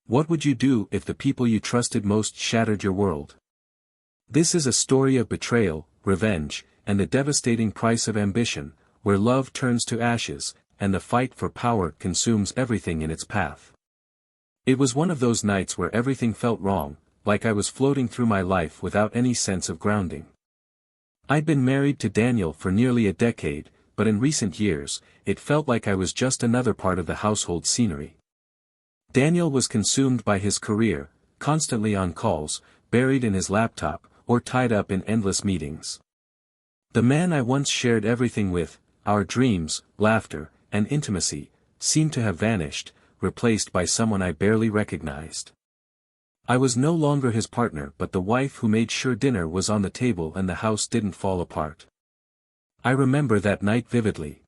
What would you do if the people you trusted most shattered your world? This is a story of betrayal, revenge, and the devastating price of ambition, where love turns to ashes, and the fight for power consumes everything in its path. It was one of those nights where everything felt wrong, like I was floating through my life without any sense of grounding. I'd been married to Daniel for nearly a decade, but in recent years, it felt like I was just another part of the household scenery. Daniel was consumed by his career, constantly on calls, buried in his laptop, or tied up in endless meetings. The man I once shared everything with, our dreams, laughter, and intimacy, seemed to have vanished, replaced by someone I barely recognized. I was no longer his partner but the wife who made sure dinner was on the table and the house didn't fall apart. I remember that night vividly.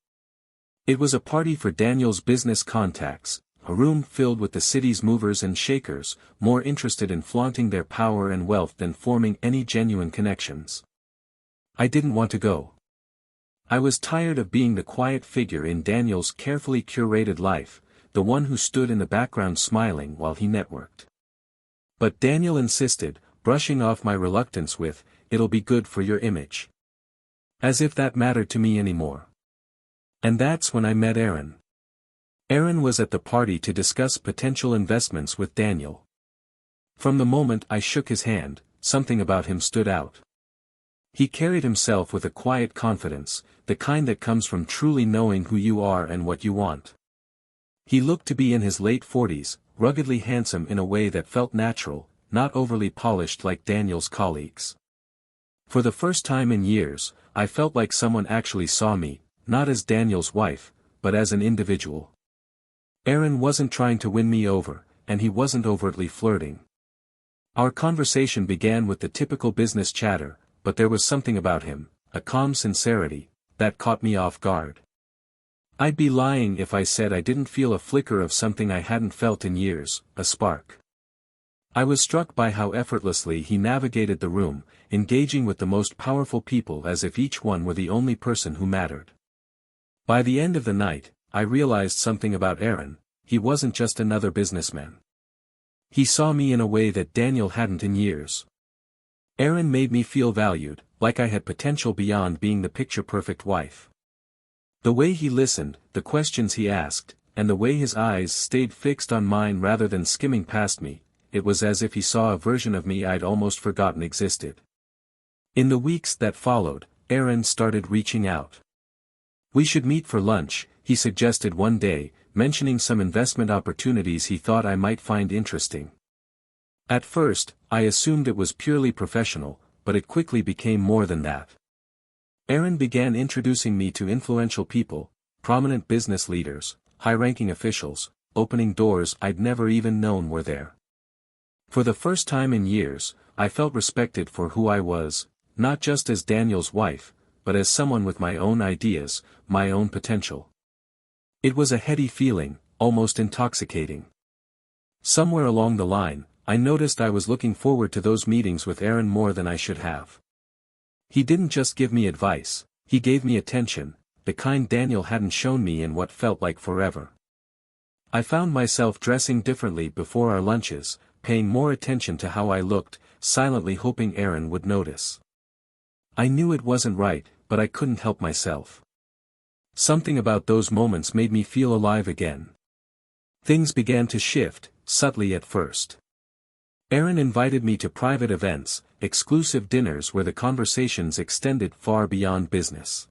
It was a party for Daniel's business contacts, a room filled with the city's movers and shakers, more interested in flaunting their power and wealth than forming any genuine connections. I didn't want to go. I was tired of being the quiet figure in Daniel's carefully curated life, the one who stood in the background smiling while he networked. But Daniel insisted, brushing off my reluctance with, "It'll be good for your image." As if that mattered to me anymore. And that's when I met Aaron. Aaron was at the party to discuss potential investments with Daniel. From the moment I shook his hand, something about him stood out. He carried himself with a quiet confidence, the kind that comes from truly knowing who you are and what you want. He looked to be in his late 40s, ruggedly handsome in a way that felt natural, not overly polished like Daniel's colleagues. For the first time in years, I felt like someone actually saw me, not as Daniel's wife, but as an individual. Aaron wasn't trying to win me over, and he wasn't overtly flirting. Our conversation began with the typical business chatter, but there was something about him, a calm sincerity, that caught me off guard. I'd be lying if I said I didn't feel a flicker of something I hadn't felt in years, a spark. I was struck by how effortlessly he navigated the room, engaging with the most powerful people as if each one were the only person who mattered. By the end of the night, I realized something about Aaron. He wasn't just another businessman. He saw me in a way that Daniel hadn't in years. Aaron made me feel valued, like I had potential beyond being the picture-perfect wife. The way he listened, the questions he asked, and the way his eyes stayed fixed on mine rather than skimming past me, it was as if he saw a version of me I'd almost forgotten existed. In the weeks that followed, Aaron started reaching out. "We should meet for lunch," he suggested one day, mentioning some investment opportunities he thought I might find interesting. At first, I assumed it was purely professional, but it quickly became more than that. Aaron began introducing me to influential people, prominent business leaders, high-ranking officials, opening doors I'd never even known were there. For the first time in years, I felt respected for who I was, not just as Daniel's wife, but as someone with my own ideas, my own potential. It was a heady feeling, almost intoxicating. Somewhere along the line, I noticed I was looking forward to those meetings with Aaron more than I should have. He didn't just give me advice, he gave me attention, the kind Daniel hadn't shown me in what felt like forever. I found myself dressing differently before our lunches, paying more attention to how I looked, silently hoping Aaron would notice. I knew it wasn't right, but I couldn't help myself. Something about those moments made me feel alive again. Things began to shift, subtly at first. Aaron invited me to private events, exclusive dinners where the conversations extended far beyond business.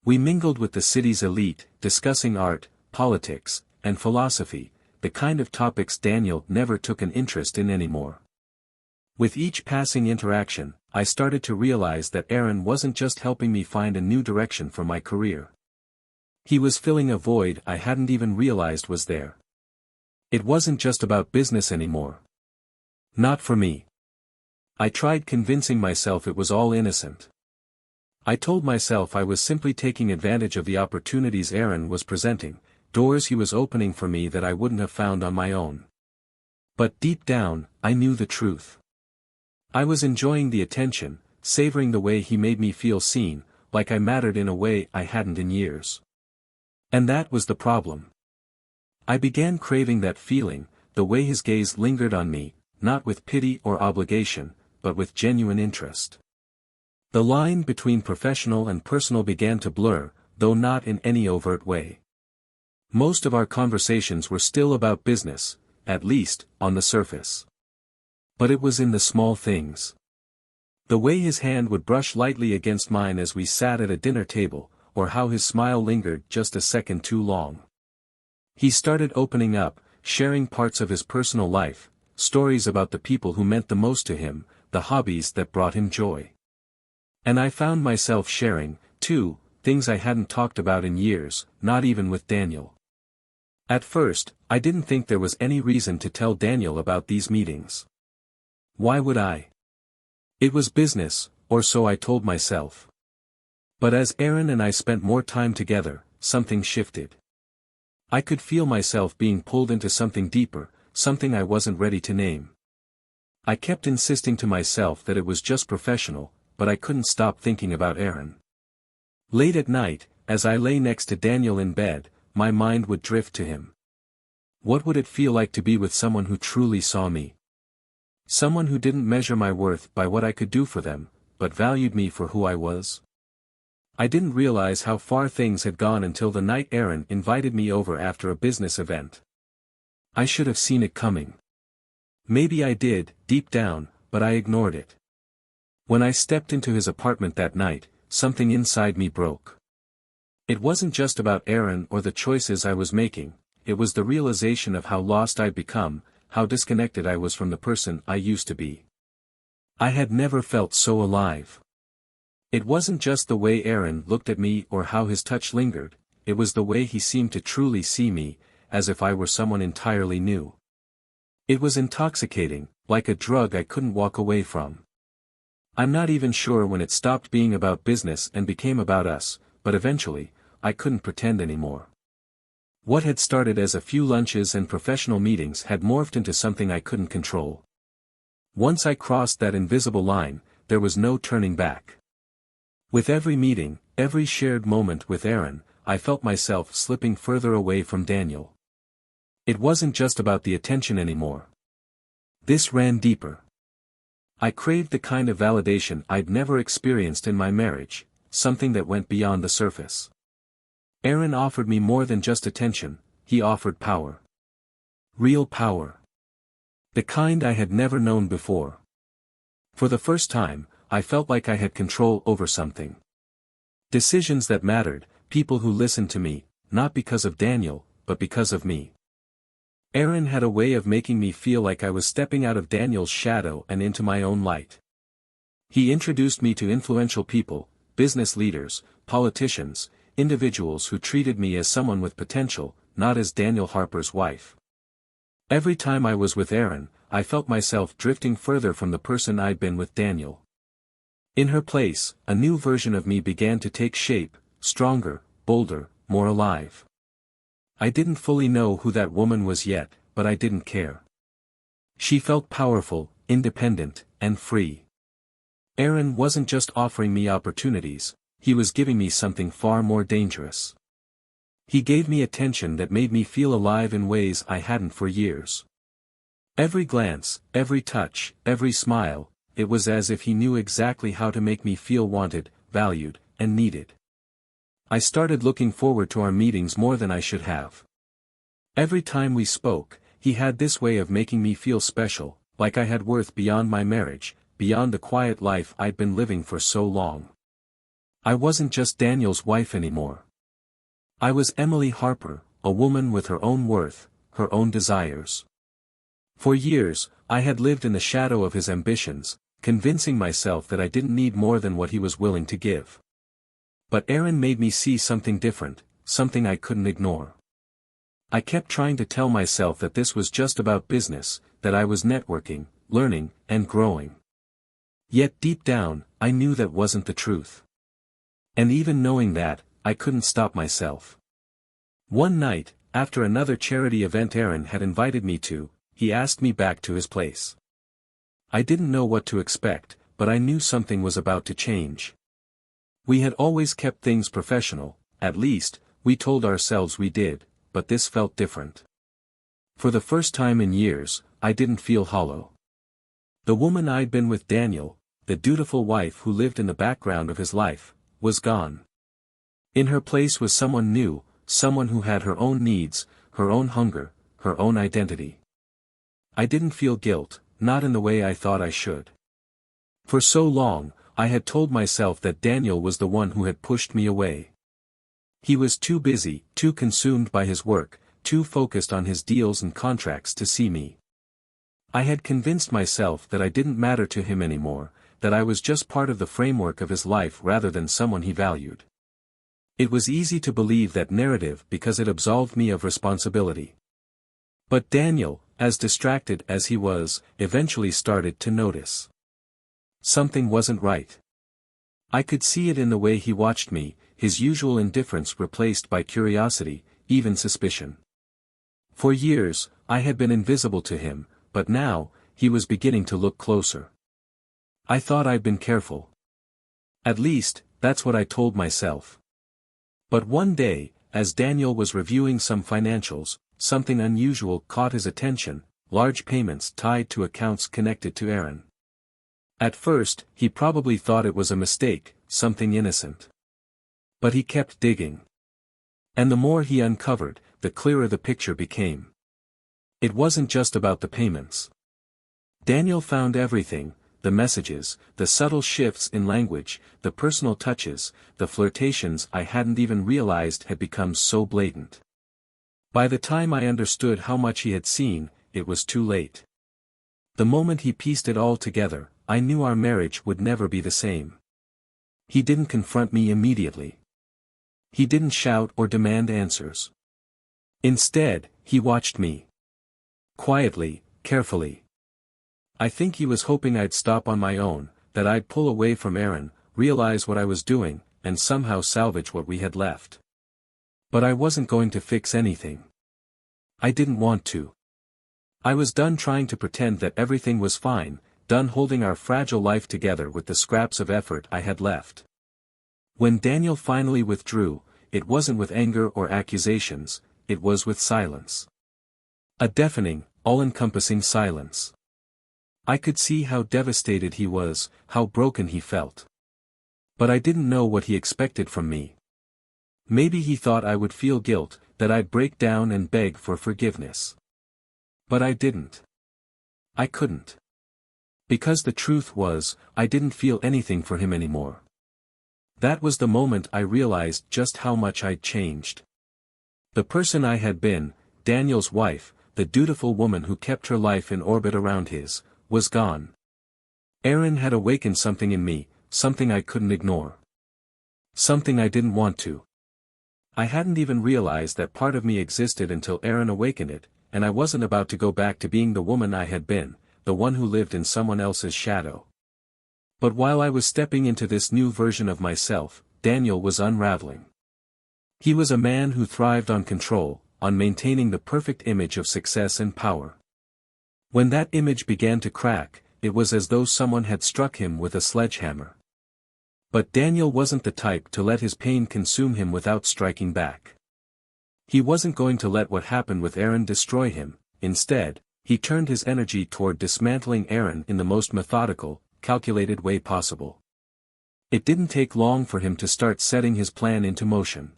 We mingled with the city's elite, discussing art, politics, and philosophy, the kind of topics Daniel never took an interest in anymore. With each passing interaction, I started to realize that Aaron wasn't just helping me find a new direction for my career. He was filling a void I hadn't even realized was there. It wasn't just about business anymore. Not for me. I tried convincing myself it was all innocent. I told myself I was simply taking advantage of the opportunities Aaron was presenting, doors he was opening for me that I wouldn't have found on my own. But deep down, I knew the truth. I was enjoying the attention, savoring the way he made me feel seen, like I mattered in a way I hadn't in years. And that was the problem. I began craving that feeling, the way his gaze lingered on me, not with pity or obligation, but with genuine interest. The line between professional and personal began to blur, though not in any overt way. Most of our conversations were still about business, at least, on the surface. But it was in the small things. The way his hand would brush lightly against mine as we sat at a dinner table, or how his smile lingered just a second too long. He started opening up, sharing parts of his personal life, stories about the people who meant the most to him, the hobbies that brought him joy. And I found myself sharing, too, things I hadn't talked about in years, not even with Daniel. At first, I didn't think there was any reason to tell Daniel about these meetings. Why would I? It was business, or so I told myself. But as Aaron and I spent more time together, something shifted. I could feel myself being pulled into something deeper, something I wasn't ready to name. I kept insisting to myself that it was just professional, but I couldn't stop thinking about Aaron. Late at night, as I lay next to Daniel in bed, my mind would drift to him. What would it feel like to be with someone who truly saw me? Someone who didn't measure my worth by what I could do for them, but valued me for who I was? I didn't realize how far things had gone until the night Aaron invited me over after a business event. I should have seen it coming. Maybe I did, deep down, but I ignored it. When I stepped into his apartment that night, something inside me broke. It wasn't just about Aaron or the choices I was making, it was the realization of how lost I'd become, how disconnected I was from the person I used to be. I had never felt so alive. It wasn't just the way Aaron looked at me or how his touch lingered, it was the way he seemed to truly see me, as if I were someone entirely new. It was intoxicating, like a drug I couldn't walk away from. I'm not even sure when it stopped being about business and became about us, but eventually, I couldn't pretend anymore. What had started as a few lunches and professional meetings had morphed into something I couldn't control. Once I crossed that invisible line, there was no turning back. With every meeting, every shared moment with Aaron, I felt myself slipping further away from Daniel. It wasn't just about the attention anymore. This ran deeper. I craved the kind of validation I'd never experienced in my marriage, something that went beyond the surface. Aaron offered me more than just attention, he offered power. Real power. The kind I had never known before. For the first time, I felt like I had control over something. Decisions that mattered, people who listened to me, not because of Daniel, but because of me. Aaron had a way of making me feel like I was stepping out of Daniel's shadow and into my own light. He introduced me to influential people, business leaders, politicians, individuals who treated me as someone with potential, not as Daniel Harper's wife. Every time I was with Aaron, I felt myself drifting further from the person I'd been with Daniel. In her place, a new version of me began to take shape, stronger, bolder, more alive. I didn't fully know who that woman was yet, but I didn't care. She felt powerful, independent, and free. Aaron wasn't just offering me opportunities, he was giving me something far more dangerous. He gave me attention that made me feel alive in ways I hadn't for years. Every glance, every touch, every smile, it was as if he knew exactly how to make me feel wanted, valued, and needed. I started looking forward to our meetings more than I should have. Every time we spoke, he had this way of making me feel special, like I had worth beyond my marriage, beyond the quiet life I'd been living for so long. I wasn't just Daniel's wife anymore. I was Emily Harper, a woman with her own worth, her own desires. For years, I had lived in the shadow of his ambitions, convincing myself that I didn't need more than what he was willing to give. But Aaron made me see something different, something I couldn't ignore. I kept trying to tell myself that this was just about business, that I was networking, learning, and growing. Yet deep down, I knew that wasn't the truth. And even knowing that, I couldn't stop myself. One night, after another charity event Aaron had invited me to, he asked me back to his place. I didn't know what to expect, but I knew something was about to change. We had always kept things professional, at least, we told ourselves we did, but this felt different. For the first time in years, I didn't feel hollow. The woman I'd been with, Daniel, the dutiful wife who lived in the background of his life, was gone. In her place was someone new, someone who had her own needs, her own hunger, her own identity. I didn't feel guilt, not in the way I thought I should. For so long, I had told myself that Daniel was the one who had pushed me away. He was too busy, too consumed by his work, too focused on his deals and contracts to see me. I had convinced myself that I didn't matter to him anymore, that I was just part of the framework of his life rather than someone he valued. It was easy to believe that narrative because it absolved me of responsibility. But Daniel, as distracted as he was, eventually started to notice. Something wasn't right. I could see it in the way he watched me, his usual indifference replaced by curiosity, even suspicion. For years, I had been invisible to him, but now, he was beginning to look closer. I thought I'd been careful. At least, that's what I told myself. But one day, as Daniel was reviewing some financials, something unusual caught his attention: large payments tied to accounts connected to Aaron. At first, he probably thought it was a mistake, something innocent. But he kept digging. And the more he uncovered, the clearer the picture became. It wasn't just about the payments. Daniel found everything: the messages, the subtle shifts in language, the personal touches, the flirtations I hadn't even realized had become so blatant. By the time I understood how much he had seen, it was too late. The moment he pieced it all together, I knew our marriage would never be the same. He didn't confront me immediately. He didn't shout or demand answers. Instead, he watched me. Quietly, carefully. I think he was hoping I'd stop on my own, that I'd pull away from Aaron, realize what I was doing, and somehow salvage what we had left. But I wasn't going to fix anything. I didn't want to. I was done trying to pretend that everything was fine, done holding our fragile life together with the scraps of effort I had left. When Daniel finally withdrew, it wasn't with anger or accusations, it was with silence. A deafening, all-encompassing silence. I could see how devastated he was, how broken he felt. But I didn't know what he expected from me. Maybe he thought I would feel guilt, that I'd break down and beg for forgiveness. But I didn't. I couldn't. Because the truth was, I didn't feel anything for him anymore. That was the moment I realized just how much I'd changed. The person I had been, Daniel's wife, the dutiful woman who kept her life in orbit around his, was gone. Aaron had awakened something in me, something I couldn't ignore. Something I didn't want to. I hadn't even realized that part of me existed until Aaron awakened it, and I wasn't about to go back to being the woman I had been, the one who lived in someone else's shadow. But while I was stepping into this new version of myself, Daniel was unraveling. He was a man who thrived on control, on maintaining the perfect image of success and power. When that image began to crack, it was as though someone had struck him with a sledgehammer. But Daniel wasn't the type to let his pain consume him without striking back. He wasn't going to let what happened with Aaron destroy him. Instead, he turned his energy toward dismantling Aaron in the most methodical, calculated way possible. It didn't take long for him to start setting his plan into motion.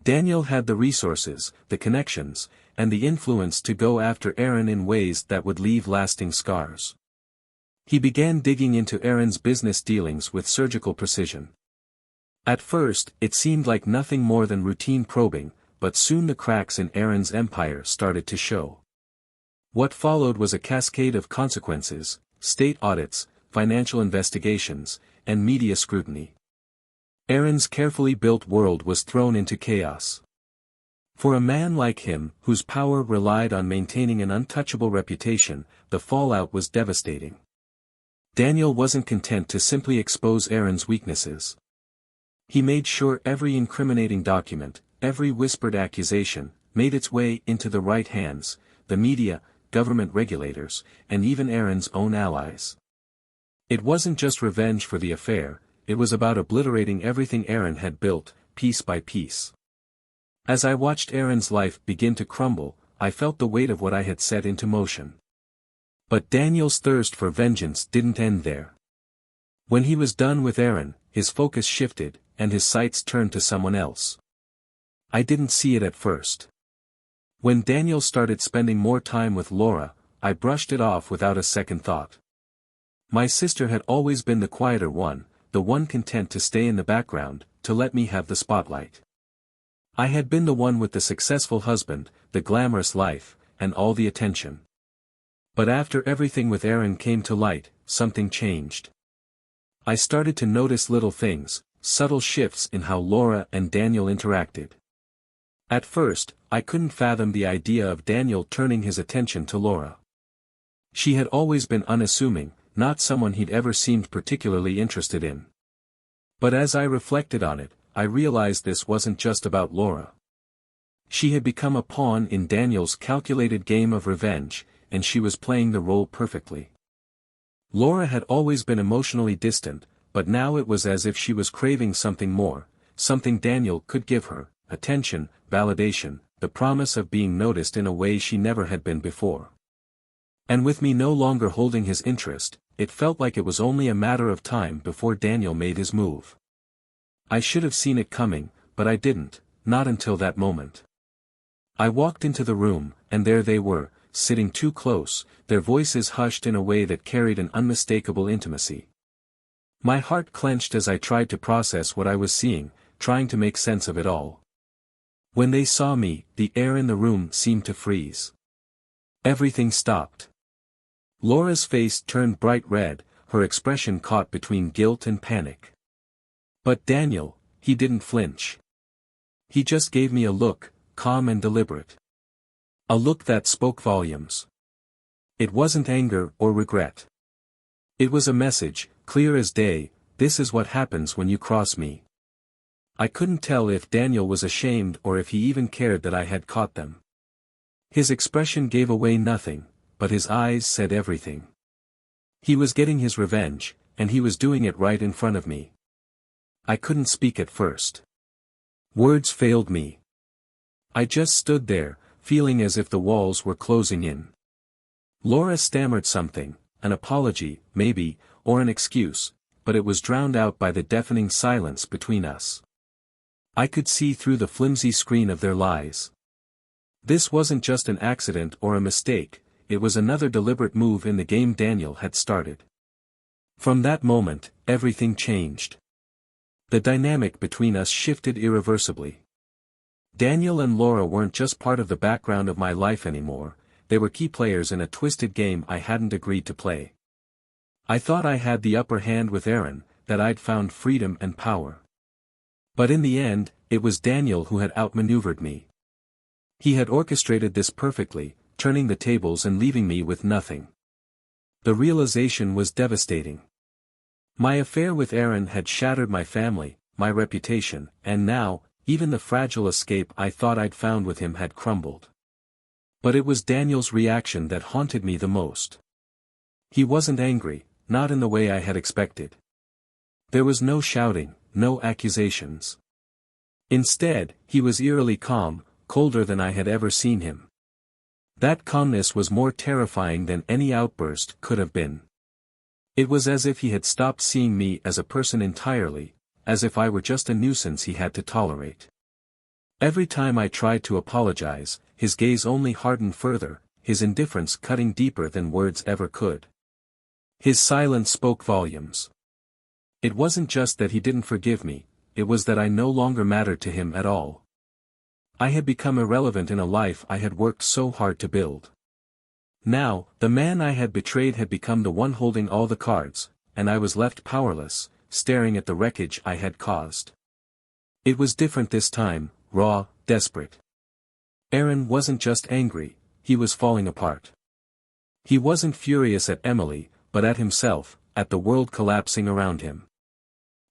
Daniel had the resources, the connections, and the influence to go after Aaron in ways that would leave lasting scars. He began digging into Aaron's business dealings with surgical precision. At first, it seemed like nothing more than routine probing, but soon the cracks in Aaron's empire started to show. What followed was a cascade of consequences: state audits, financial investigations, and media scrutiny. Aaron's carefully built world was thrown into chaos. For a man like him, whose power relied on maintaining an untouchable reputation, the fallout was devastating. Daniel wasn't content to simply expose Aaron's weaknesses. He made sure every incriminating document, every whispered accusation, made its way into the right hands: the media, government regulators, and even Aaron's own allies. It wasn't just revenge for the affair, it was about obliterating everything Aaron had built, piece by piece. As I watched Aaron's life begin to crumble, I felt the weight of what I had set into motion. But Daniel's thirst for vengeance didn't end there. When he was done with Aaron, his focus shifted, and his sights turned to someone else. I didn't see it at first. When Daniel started spending more time with Laura, I brushed it off without a second thought. My sister had always been the quieter one, the one content to stay in the background, to let me have the spotlight. I had been the one with the successful husband, the glamorous life, and all the attention. But after everything with Aaron came to light, something changed. I started to notice little things, subtle shifts in how Laura and Daniel interacted. At first, I couldn't fathom the idea of Daniel turning his attention to Laura. She had always been unassuming, not someone he'd ever seemed particularly interested in. But as I reflected on it, I realized this wasn't just about Laura. She had become a pawn in Daniel's calculated game of revenge, and she was playing the role perfectly. Laura had always been emotionally distant, but now it was as if she was craving something more, something Daniel could give her: attention, validation, the promise of being noticed in a way she never had been before. And with me no longer holding his interest, it felt like it was only a matter of time before Daniel made his move. I should have seen it coming, but I didn't, not until that moment. I walked into the room, and there they were, sitting too close, their voices hushed in a way that carried an unmistakable intimacy. My heart clenched as I tried to process what I was seeing, trying to make sense of it all. When they saw me, the air in the room seemed to freeze. Everything stopped. Laura's face turned bright red, her expression caught between guilt and panic. But Daniel, he didn't flinch. He just gave me a look, calm and deliberate. A look that spoke volumes. It wasn't anger or regret. It was a message, clear as day: this is what happens when you cross me. I couldn't tell if Daniel was ashamed or if he even cared that I had caught them. His expression gave away nothing, but his eyes said everything. He was getting his revenge, and he was doing it right in front of me. I couldn't speak at first. Words failed me. I just stood there, feeling as if the walls were closing in. Laura stammered something, an apology, maybe, or an excuse, but it was drowned out by the deafening silence between us. I could see through the flimsy screen of their lies. This wasn't just an accident or a mistake, it was another deliberate move in the game Daniel had started. From that moment, everything changed. The dynamic between us shifted irreversibly. Daniel and Laura weren't just part of the background of my life anymore, they were key players in a twisted game I hadn't agreed to play. I thought I had the upper hand with Aaron, that I'd found freedom and power. But in the end, it was Daniel who had outmaneuvered me. He had orchestrated this perfectly, turning the tables and leaving me with nothing. The realization was devastating. My affair with Aaron had shattered my family, my reputation, and now, even the fragile escape I thought I'd found with him had crumbled. But it was Daniel's reaction that haunted me the most. He wasn't angry, not in the way I had expected. There was no shouting, no accusations. Instead, he was eerily calm, colder than I had ever seen him. That calmness was more terrifying than any outburst could have been. It was as if he had stopped seeing me as a person entirely, as if I were just a nuisance he had to tolerate. Every time I tried to apologize, his gaze only hardened further, his indifference cutting deeper than words ever could. His silence spoke volumes. It wasn't just that he didn't forgive me, it was that I no longer mattered to him at all. I had become irrelevant in a life I had worked so hard to build. Now, the man I had betrayed had become the one holding all the cards, and I was left powerless, staring at the wreckage I had caused. It was different this time, raw, desperate. Aaron wasn't just angry, he was falling apart. He wasn't furious at Emily, but at himself, at the world collapsing around him.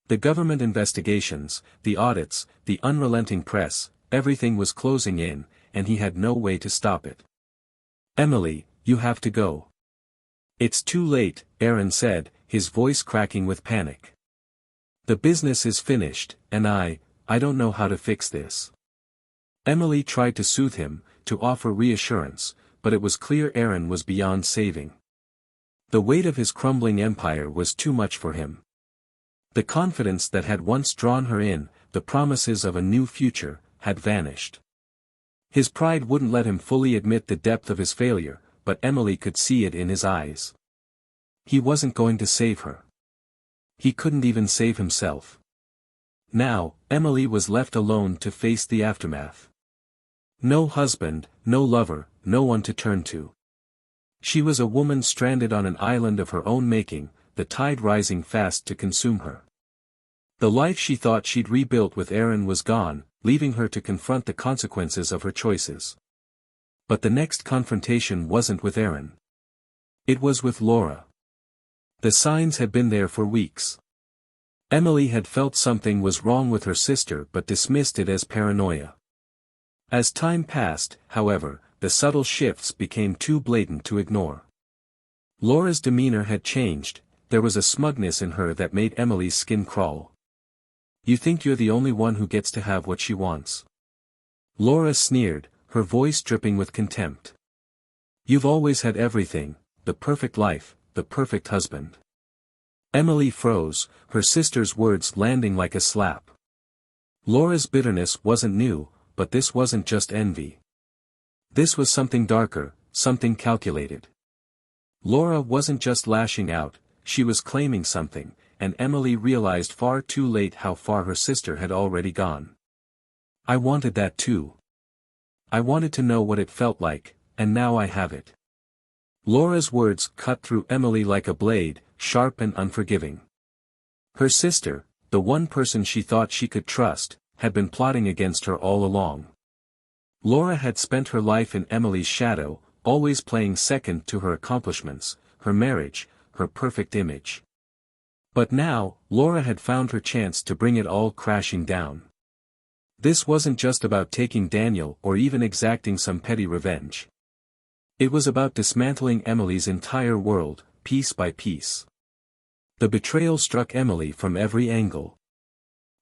The government investigations, the audits, the unrelenting press, everything was closing in, and he had no way to stop it. "Emily, you have to go." "It's too late," Aaron said, his voice cracking with panic. "The business is finished, and I don't know how to fix this." Emily tried to soothe him, to offer reassurance, but it was clear Aaron was beyond saving. The weight of his crumbling empire was too much for him. The confidence that had once drawn her in, the promises of a new future, had vanished. His pride wouldn't let him fully admit the depth of his failure, but Emily could see it in his eyes. He wasn't going to save her. He couldn't even save himself. Now, Emily was left alone to face the aftermath. No husband, no lover, no one to turn to. She was a woman stranded on an island of her own making, the tide rising fast to consume her. The life she thought she'd rebuilt with Aaron was gone, leaving her to confront the consequences of her choices. But the next confrontation wasn't with Aaron. It was with Laura. The signs had been there for weeks. Emily had felt something was wrong with her sister but dismissed it as paranoia. As time passed, however, the subtle shifts became too blatant to ignore. Laura's demeanor had changed, there was a smugness in her that made Emily's skin crawl. "You think you're the only one who gets to have what she wants?" Laura sneered, her voice dripping with contempt. "You've always had everything, the perfect life, the perfect husband." Emily froze, her sister's words landing like a slap. Laura's bitterness wasn't new, but this wasn't just envy. This was something darker, something calculated. Laura wasn't just lashing out, she was claiming something, and Emily realized far too late how far her sister had already gone. "I wanted that too. I wanted to know what it felt like, and now I have it." Laura's words cut through Emily like a blade, sharp and unforgiving. Her sister, the one person she thought she could trust, had been plotting against her all along. Laura had spent her life in Emily's shadow, always playing second to her accomplishments, her marriage, her perfect image. But now, Laura had found her chance to bring it all crashing down. This wasn't just about taking Daniel or even exacting some petty revenge. It was about dismantling Emily's entire world, piece by piece. The betrayal struck Emily from every angle.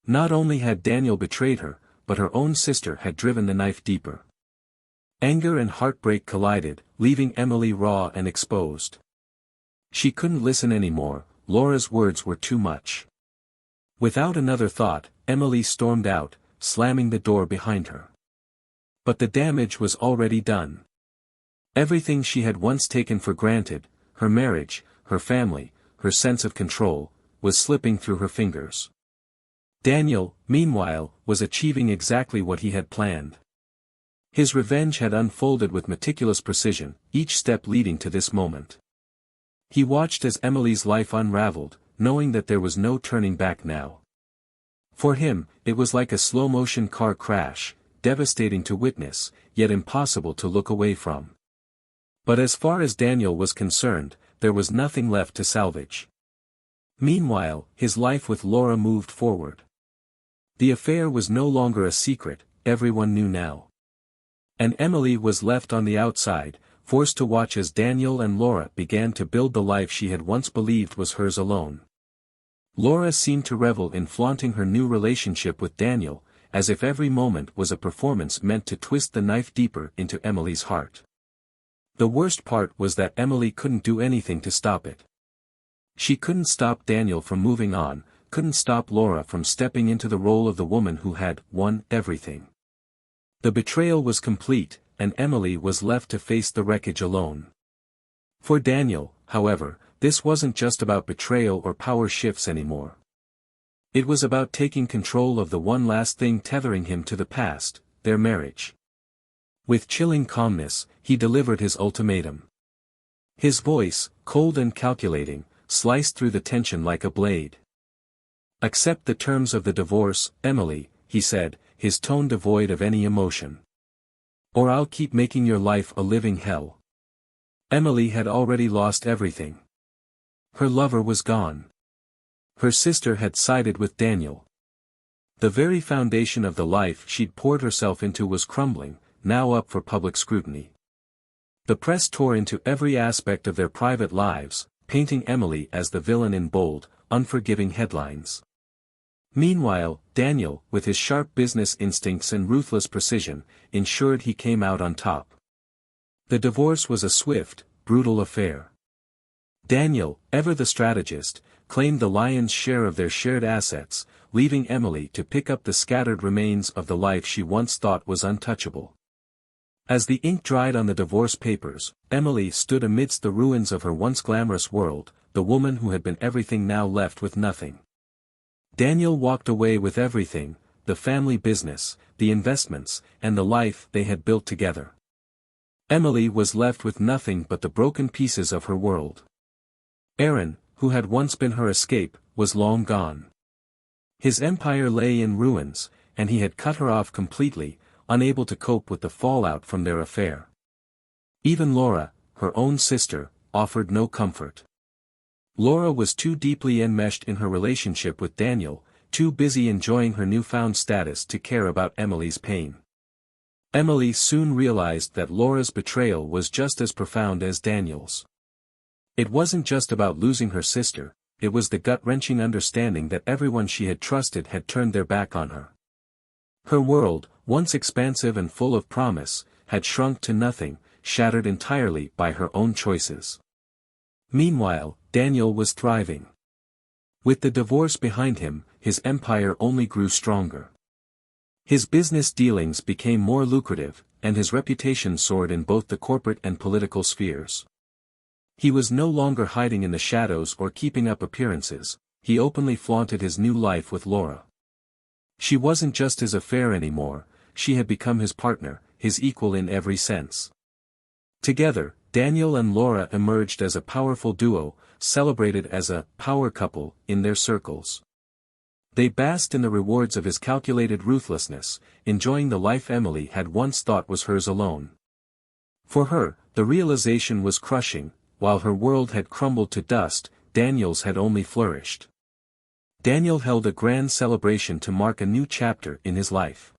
Not only had Daniel betrayed her, but her own sister had driven the knife deeper. Anger and heartbreak collided, leaving Emily raw and exposed. She couldn't listen anymore, Laura's words were too much. Without another thought, Emily stormed out, slamming the door behind her. But the damage was already done. Everything she had once taken for granted, her marriage, her family, her sense of control, was slipping through her fingers. Daniel, meanwhile, was achieving exactly what he had planned. His revenge had unfolded with meticulous precision, each step leading to this moment. He watched as Emily's life unraveled, knowing that there was no turning back now. For him, it was like a slow-motion car crash, devastating to witness, yet impossible to look away from. But as far as Daniel was concerned, there was nothing left to salvage. Meanwhile, his life with Laura moved forward. The affair was no longer a secret, everyone knew now. And Emily was left on the outside, forced to watch as Daniel and Laura began to build the life she had once believed was hers alone. Laura seemed to revel in flaunting her new relationship with Daniel, as if every moment was a performance meant to twist the knife deeper into Emily's heart. The worst part was that Emily couldn't do anything to stop it. She couldn't stop Daniel from moving on, couldn't stop Laura from stepping into the role of the woman who had won everything. The betrayal was complete, and Emily was left to face the wreckage alone. For Daniel, however, this wasn't just about betrayal or power shifts anymore. It was about taking control of the one last thing tethering him to the past, their marriage. With chilling calmness, he delivered his ultimatum. His voice, cold and calculating, sliced through the tension like a blade. "Accept the terms of the divorce, Emily," he said, his tone devoid of any emotion. "Or I'll keep making your life a living hell." Emily had already lost everything. Her lover was gone. Her sister had sided with Daniel. The very foundation of the life she'd poured herself into was crumbling, now up for public scrutiny. The press tore into every aspect of their private lives, painting Emily as the villain in bold, unforgiving headlines. Meanwhile, Daniel, with his sharp business instincts and ruthless precision, ensured he came out on top. The divorce was a swift, brutal affair. Daniel, ever the strategist, claimed the lion's share of their shared assets, leaving Emily to pick up the scattered remains of the life she once thought was untouchable. As the ink dried on the divorce papers, Emily stood amidst the ruins of her once glamorous world, the woman who had been everything now left with nothing. Daniel walked away with everything, the family business, the investments, and the life they had built together. Emily was left with nothing but the broken pieces of her world. Aaron, who had once been her escape, was long gone. His empire lay in ruins, and he had cut her off completely, unable to cope with the fallout from their affair. Even Laura, her own sister, offered no comfort. Laura was too deeply enmeshed in her relationship with Daniel, too busy enjoying her newfound status to care about Emily's pain. Emily soon realized that Laura's betrayal was just as profound as Daniel's. It wasn't just about losing her sister, it was the gut-wrenching understanding that everyone she had trusted had turned their back on her. Her world, once expansive and full of promise, had shrunk to nothing, shattered entirely by her own choices. Meanwhile, Daniel was thriving. With the divorce behind him, his empire only grew stronger. His business dealings became more lucrative, and his reputation soared in both the corporate and political spheres. He was no longer hiding in the shadows or keeping up appearances, he openly flaunted his new life with Laura. She wasn't just his affair anymore, she had become his partner, his equal in every sense. Together, Daniel and Laura emerged as a powerful duo, celebrated as a power couple in their circles. They basked in the rewards of his calculated ruthlessness, enjoying the life Emily had once thought was hers alone. For her, the realization was crushing, while her world had crumbled to dust, Daniel's had only flourished. Daniel held a grand celebration to mark a new chapter in his life.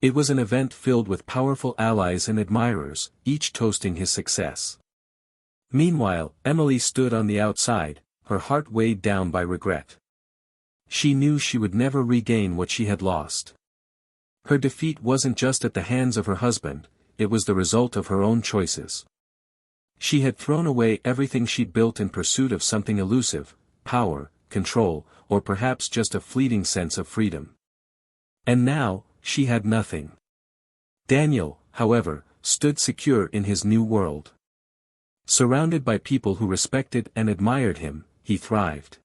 It was an event filled with powerful allies and admirers, each toasting his success. Meanwhile, Emily stood on the outside, her heart weighed down by regret. She knew she would never regain what she had lost. Her defeat wasn't just at the hands of her husband, it was the result of her own choices. She had thrown away everything she'd built in pursuit of something elusive, power, control, or perhaps just a fleeting sense of freedom. And now, she had nothing. Daniel, however, stood secure in his new world. Surrounded by people who respected and admired him, he thrived.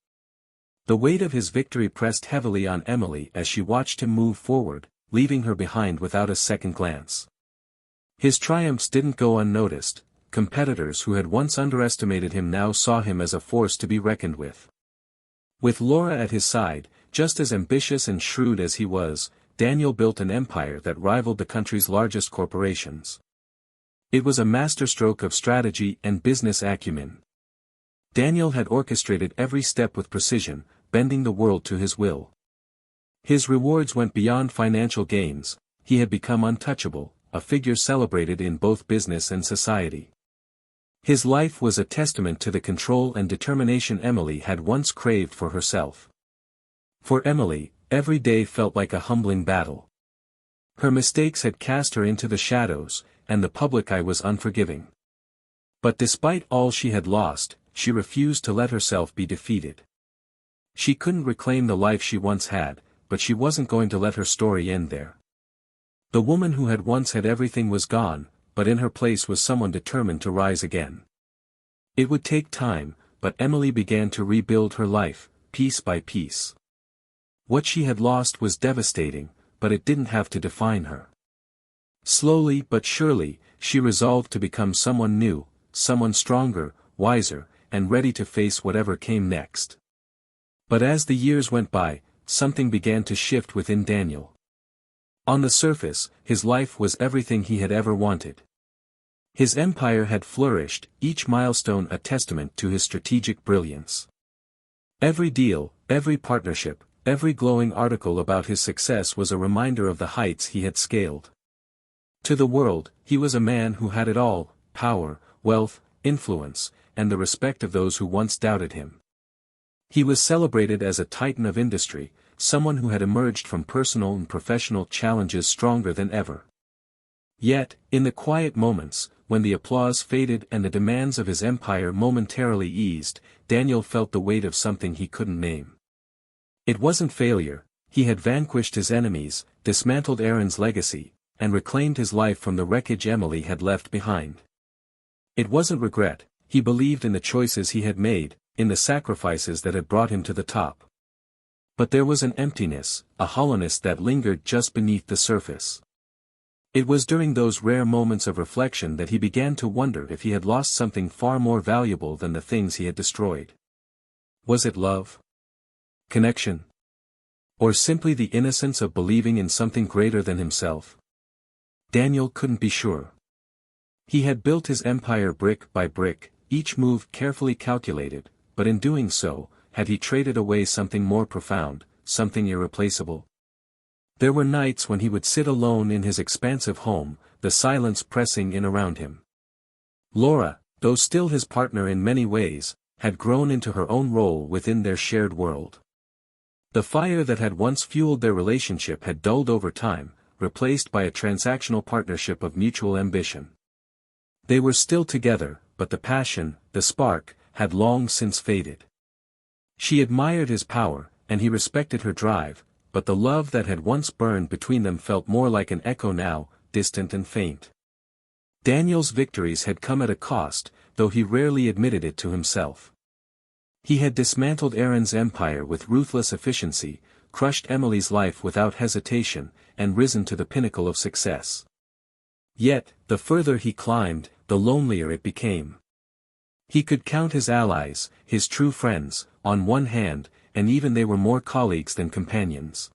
The weight of his victory pressed heavily on Emily as she watched him move forward, leaving her behind without a second glance. His triumphs didn't go unnoticed, competitors who had once underestimated him now saw him as a force to be reckoned with. With Laura at his side, just as ambitious and shrewd as he was, Daniel built an empire that rivaled the country's largest corporations. It was a masterstroke of strategy and business acumen. Daniel had orchestrated every step with precision, bending the world to his will. His rewards went beyond financial gains, he had become untouchable, a figure celebrated in both business and society. His life was a testament to the control and determination Emily had once craved for herself. For Emily, every day felt like a humbling battle. Her mistakes had cast her into the shadows, and the public eye was unforgiving. But despite all she had lost, she refused to let herself be defeated. She couldn't reclaim the life she once had, but she wasn't going to let her story end there. The woman who had once had everything was gone, but in her place was someone determined to rise again. It would take time, but Emily began to rebuild her life, piece by piece. What she had lost was devastating, but it didn't have to define her. Slowly but surely, she resolved to become someone new, someone stronger, wiser, and ready to face whatever came next. But as the years went by, something began to shift within Daniel. On the surface, his life was everything he had ever wanted. His empire had flourished, each milestone a testament to his strategic brilliance. Every deal, every partnership, every glowing article about his success was a reminder of the heights he had scaled. To the world, he was a man who had it all: power, wealth, influence, and the respect of those who once doubted him. He was celebrated as a titan of industry, someone who had emerged from personal and professional challenges stronger than ever. Yet, in the quiet moments, when the applause faded and the demands of his empire momentarily eased, Daniel felt the weight of something he couldn't name. It wasn't failure. He had vanquished his enemies, dismantled Aaron's legacy, and reclaimed his life from the wreckage Emily had left behind. It wasn't regret. He believed in the choices he had made, in the sacrifices that had brought him to the top. But there was an emptiness, a hollowness that lingered just beneath the surface. It was during those rare moments of reflection that he began to wonder if he had lost something far more valuable than the things he had destroyed. Was it love? Connection? Or simply the innocence of believing in something greater than himself? Daniel couldn't be sure. He had built his empire brick by brick, each move carefully calculated, but in doing so, had he traded away something more profound, something irreplaceable? There were nights when he would sit alone in his expansive home, the silence pressing in around him. Laura, though still his partner in many ways, had grown into her own role within their shared world. The fire that had once fueled their relationship had dulled over time, replaced by a transactional partnership of mutual ambition. They were still together, but the passion, the spark, had long since faded. She admired his power, and he respected her drive, but the love that had once burned between them felt more like an echo now, distant and faint. Daniel's victories had come at a cost, though he rarely admitted it to himself. He had dismantled Aaron's empire with ruthless efficiency, crushed Emily's life without hesitation, and risen to the pinnacle of success. Yet, the further he climbed, the lonelier it became. He could count his allies, his true friends, on one hand, and even they were more colleagues than companions.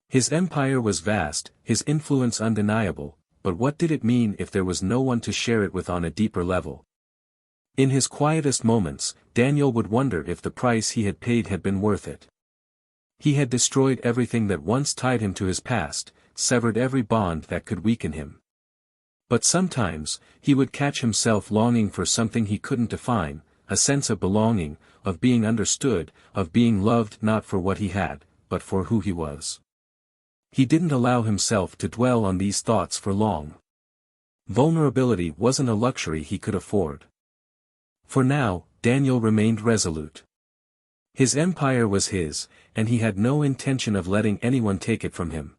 His empire was vast, his influence undeniable, but what did it mean if there was no one to share it with on a deeper level? In his quietest moments, Daniel would wonder if the price he had paid had been worth it. He had destroyed everything that once tied him to his past, severed every bond that could weaken him. But sometimes, he would catch himself longing for something he couldn't define, a sense of belonging, of being understood, of being loved not for what he had, but for who he was. He didn't allow himself to dwell on these thoughts for long. Vulnerability wasn't a luxury he could afford. For now, Daniel remained resolute. His empire was his, and he had no intention of letting anyone take it from him.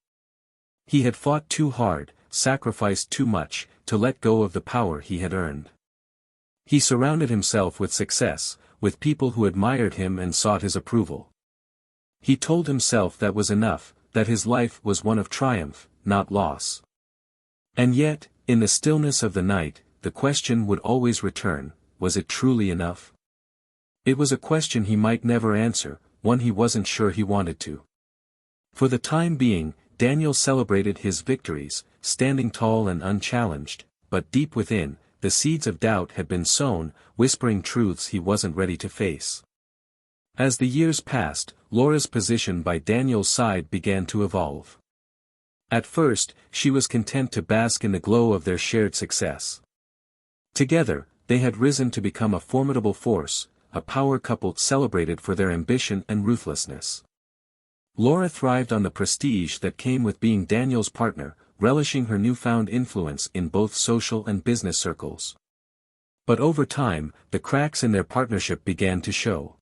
He had fought too hard, sacrificed too much, to let go of the power he had earned. He surrounded himself with success, with people who admired him and sought his approval. He told himself that was enough, that his life was one of triumph, not loss. And yet, in the stillness of the night, the question would always return, was it truly enough? It was a question he might never answer, one he wasn't sure he wanted to. For the time being, Daniel celebrated his victories, standing tall and unchallenged, but deep within, the seeds of doubt had been sown, whispering truths he wasn't ready to face. As the years passed, Laura's position by Daniel's side began to evolve. At first, she was content to bask in the glow of their shared success. Together, they had risen to become a formidable force, a power couple celebrated for their ambition and ruthlessness. Laura thrived on the prestige that came with being Daniel's partner, relishing her newfound influence in both social and business circles. But over time, the cracks in their partnership began to show.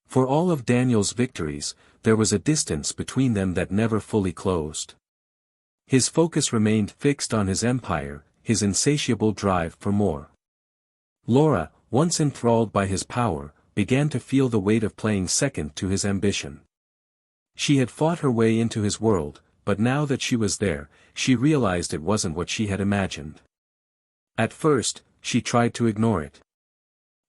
For all of Daniel's victories, there was a distance between them that never fully closed. His focus remained fixed on his empire, his insatiable drive for more. Laura, once enthralled by his power, began to feel the weight of playing second to his ambition. She had fought her way into his world, but now that she was there, she realized it wasn't what she had imagined. At first, she tried to ignore it.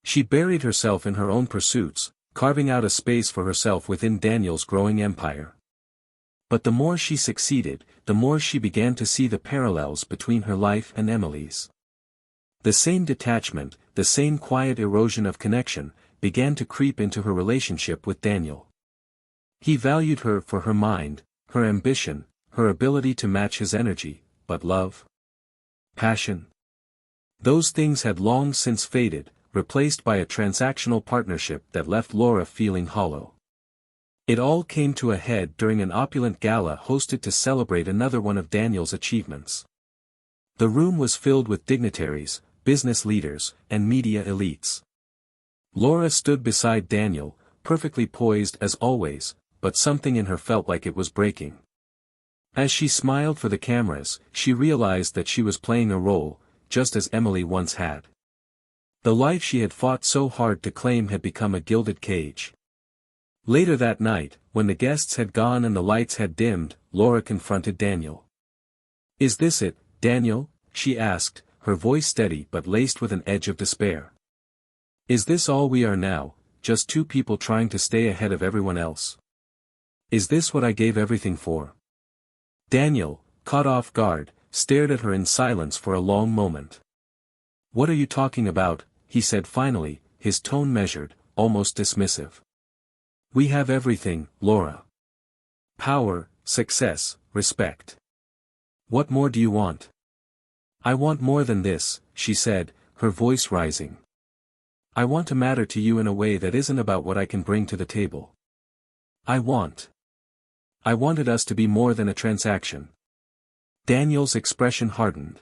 She buried herself in her own pursuits, carving out a space for herself within Daniel's growing empire. But the more she succeeded, the more she began to see the parallels between her life and Emily's. The same detachment, the same quiet erosion of connection, began to creep into her relationship with Daniel. He valued her for her mind, her ambition, her ability to match his energy, but love? Passion? Those things had long since faded, replaced by a transactional partnership that left Laura feeling hollow. It all came to a head during an opulent gala hosted to celebrate another one of Daniel's achievements. The room was filled with dignitaries, business leaders, and media elites. Laura stood beside Daniel, perfectly poised as always, but something in her felt like it was breaking. As she smiled for the cameras, she realized that she was playing a role, just as Emily once had. The life she had fought so hard to claim had become a gilded cage. Later that night, when the guests had gone and the lights had dimmed, Laura confronted Daniel. "Is this it, Daniel?" she asked, her voice steady but laced with an edge of despair. "Is this all we are now, just two people trying to stay ahead of everyone else? Is this what I gave everything for?" Daniel, caught off guard, stared at her in silence for a long moment. "What are you talking about?" he said finally, his tone measured, almost dismissive. "We have everything, Laura. Power, success, respect. What more do you want?" "I want more than this," she said, her voice rising. "I want to matter to you in a way that isn't about what I can bring to the table. I wanted us to be more than a transaction." Daniel's expression hardened.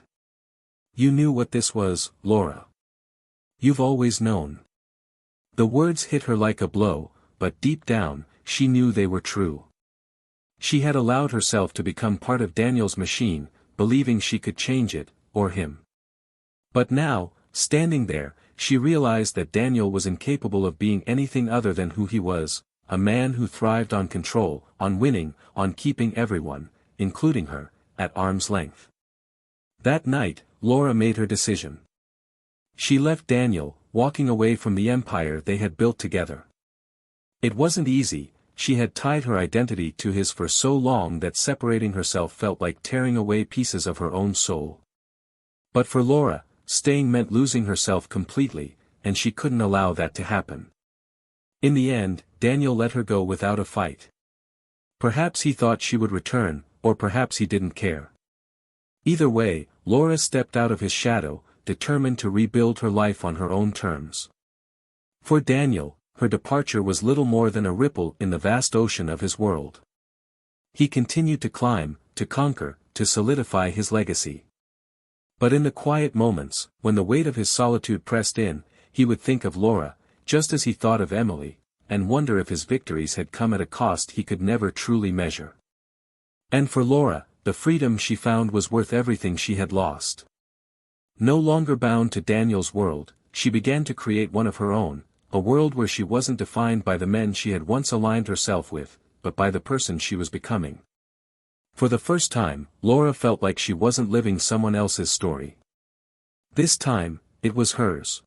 "You knew what this was, Laura. You've always known." The words hit her like a blow, but deep down, she knew they were true. She had allowed herself to become part of Daniel's machine, believing she could change it, or him. But now, standing there, she realized that Daniel was incapable of being anything other than who he was, a man who thrived on control, on winning, on keeping everyone, including her, at arm's length. That night, Laura made her decision. She left Daniel, walking away from the empire they had built together. It wasn't easy, she had tied her identity to his for so long that separating herself felt like tearing away pieces of her own soul. But for Laura, staying meant losing herself completely, and she couldn't allow that to happen. In the end, Daniel let her go without a fight. Perhaps he thought she would return, or perhaps he didn't care. Either way, Laura stepped out of his shadow, determined to rebuild her life on her own terms. For Daniel, her departure was little more than a ripple in the vast ocean of his world. He continued to climb, to conquer, to solidify his legacy. But in the quiet moments, when the weight of his solitude pressed in, he would think of Laura, just as he thought of Emily, and wonder if his victories had come at a cost he could never truly measure. And for Laura, the freedom she found was worth everything she had lost. No longer bound to Daniel's world, she began to create one of her own, a world where she wasn't defined by the men she had once aligned herself with, but by the person she was becoming. For the first time, Laura felt like she wasn't living someone else's story. This time, it was hers.